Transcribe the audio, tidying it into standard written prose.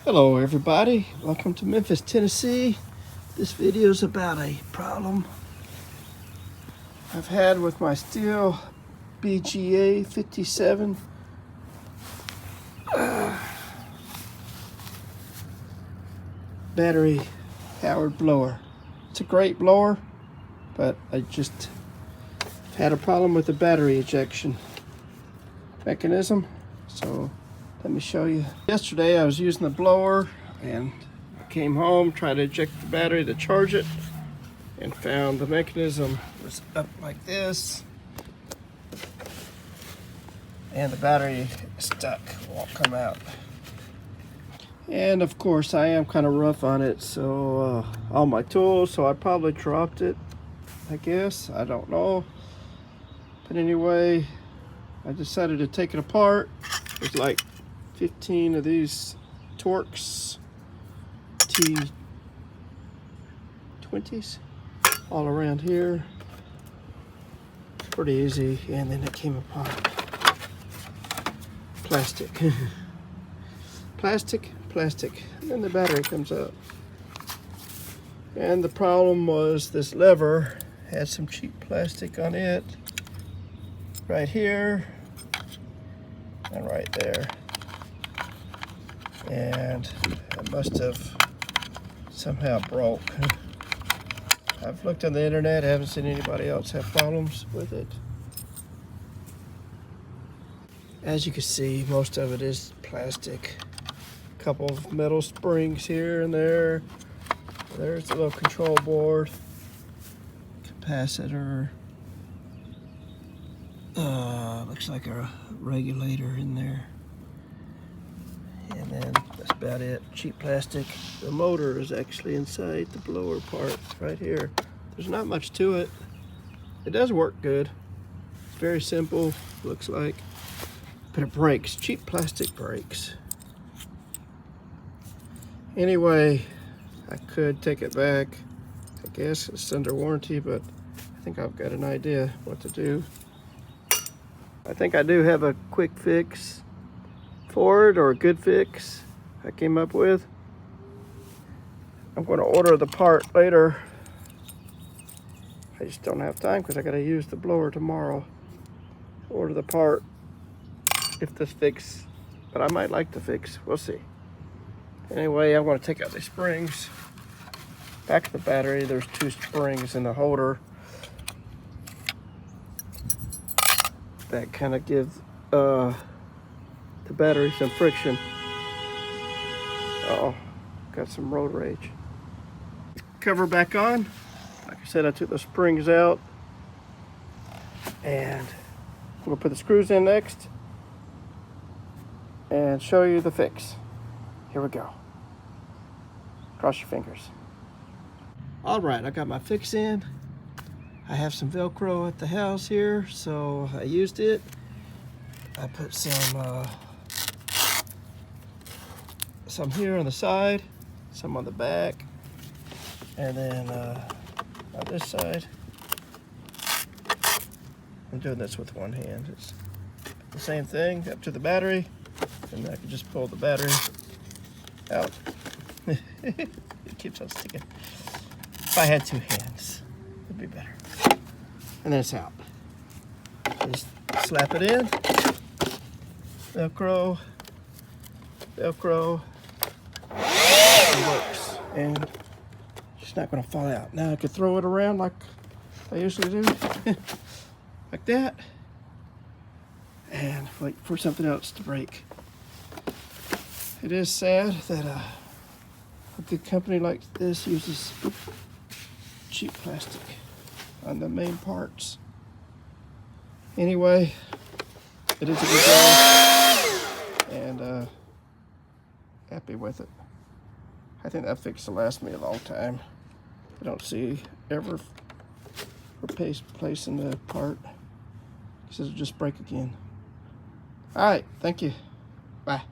Hello everybody, welcome to Memphis, Tennessee. This video is about a problem I've had with my Stihl BGA 57 battery powered blower. It's a great blower, but I just had a problem with the battery ejection mechanism, so let me show you. Yesterday I was using the blower and I came home, tried to eject the battery to charge it, and found the mechanism was up like this and the battery is stuck, won't come out. And of course I am kind of rough on it, so all my tools, so I probably dropped it, I guess, I don't know. But anyway, I decided to take it apart. There's like 15 of these Torx T20s all around here. It's pretty easy, and then it came apart. Plastic. Plastic, and then the battery comes out. And the problem was this lever had some cheap plastic on it, right here and right there. And it must have somehow broke. I've looked on the internet, haven't seen anybody else have problems with it. As you can see, most of it is plastic. A couple of metal springs here and there. There's the little control board, capacitor. Looks like a regulator in there. And then that's about it. Cheap plastic. The motor is actually inside the blower part right here. There's not much to it. It does work good. It's very simple, looks like. But it breaks. Cheap plastic breaks. Anyway, I could take it back. I guess it's under warranty, but I think I've got an idea what to do. I think I do have a quick fix for it, or a good fix I came up with. I'm going to order the part later. I just don't have time because I got to use the blower tomorrow. Order the part if this fix, but I might like the fix. We'll see. Anyway, I'm going to take out the springs. Back of the battery, there's two springs in the holder that kind of give the battery some friction. Uh-oh, got some road rage. Cover back on. Like I said, I took the springs out, and I'm gonna put the screws in next and show you the fix. Here we go. Cross your fingers. All right, I got my fix in. I have some Velcro at the house here, so I used it. I put some here on the side, some on the back, and then on this side. I'm doing this with one hand. It's the same thing up to the battery, and I can just pull the battery out. It keeps on sticking. If I had two hands, it'd be better. And then it's out. Just slap it in. Velcro. Velcro. It works. And it's not going to fall out. Now I can throw it around like I usually do. Like that. And wait for something else to break. It is sad that a good company like this uses cheap plastic on the main parts. Anyway, it is a good job, and happy with it. I think that fix will last me a long time. I don't see ever replacing the part because it'll just break again. All right, thank you. Bye.